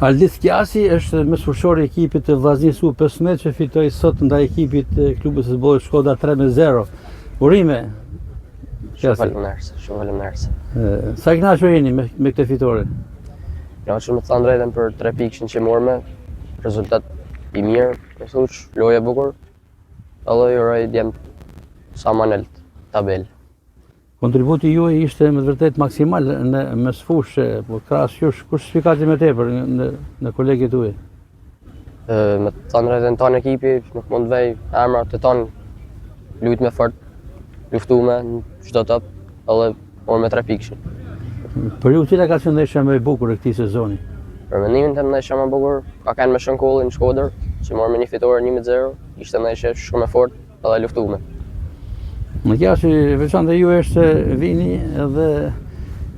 Aldis Kjasi është mesfushori i ekipit të Vllaznisë U15 që fitoi sot ndaj ekipit të klubit të futbollit Shkoda 3-0. Urime. Shumë faleminderit. Sa kënaqur jeni me këtë fitore? Kënaqur me të thënë drejtën për 3 pikën që morëm, rezultat i mirë, me thuç, lojë e bukur. Edhe ju uroj djem sa më lart tabel. Kontributi juaj ishte me të vërtet maksimal në mesfushë, por krahas jush kush shfikati më tepër në kolegët tuaj? Me të thënë drejtën tonë ekipi nuk mund vej emra të tonë lujt me fort, luftume në çdo top, edhe morëm me 3 pikë. Për ju cila ka qenë ndeshja më e bukur e këtij sezoni? Për mendimin tim ndeshja më e bukur ka qenë me Shënkollin në Shkodër, që morëm një fitore 1-0, ishte ndeshje shumë e fortë edhe luftume. Në Kjasi, veçantë ju është vini edhe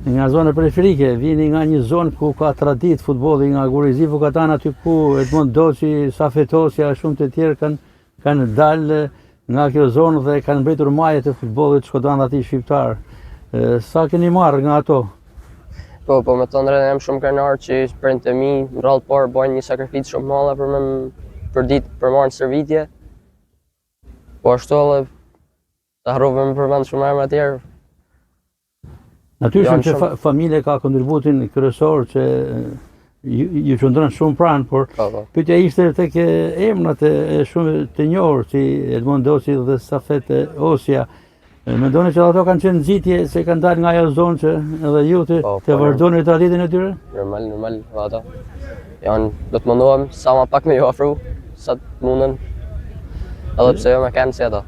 nga zona periferike, vini nga një zonë ku ka tradit futbolli, nga Gurizi Vukatan aty ku Edmond Doçi, Safet Osja, shumë të tjerë kanë dalë nga kjo zonë dhe kanë mbritur majet e futbollit shkodrant aty shqiptar. Sa keni marrë nga ato? Po me të drejtën jam shumë krenar që prindtë e mi në radhë parë bojnë një sakrificë shumë madhe për me për marrë shërbitje. Po ashtu edhe të harrova me përmend shumë emra të tjerë. Natyrisht që familja ka kontributin kryesor që ju qëndron shumë pranë, por pyetja ishte tek emrat e shumë të njohur si Edmond Doçi dhe Safet Osja. Mendoni që ato kanë qenë nxitje se kanë dalë nga ajo zonë që edhe ju të vazhdoni traditën e tyre? Normal, ata. Do të mundohem sa më pak me ju afru, sa të mundën. Edhe pse jo më kanë si ata.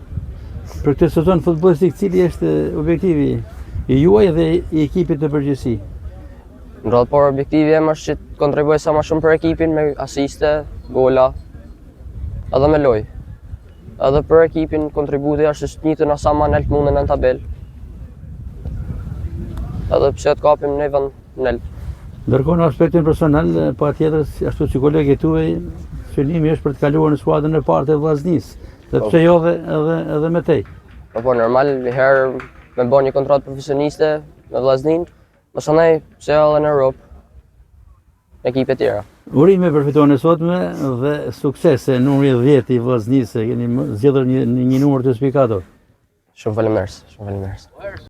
Për këtë sezon futbollistik, cili është objektivi i juaj dhe i ekipit në përgjithësi? Në radhë parë objektivi im është që të kontribuoj sa më shumë për ekipin me asiste, gola, edhe me lojë. Edhe për ekipin kontributi është të njëjtën sa më lart mundën në tabel. Edhe pse të kapim në vend lart. Ndërkohë në aspektin personal, patjetër ashtu si kolegët tuaj, synimi është për të kaluar në skuadrën e parë të Vllaznisë. Sepse jo edhe me tej. Po normal, herë me bërë një kontratë profesioniste me Vllaznin, pastaj pse edhe në Europë, ekipe tjera. Urime për fitoren e sotme dhe suksese në numri 10 i Vllaznisë, keni zgjedhur një numër të spikator. Shumë faleminderit.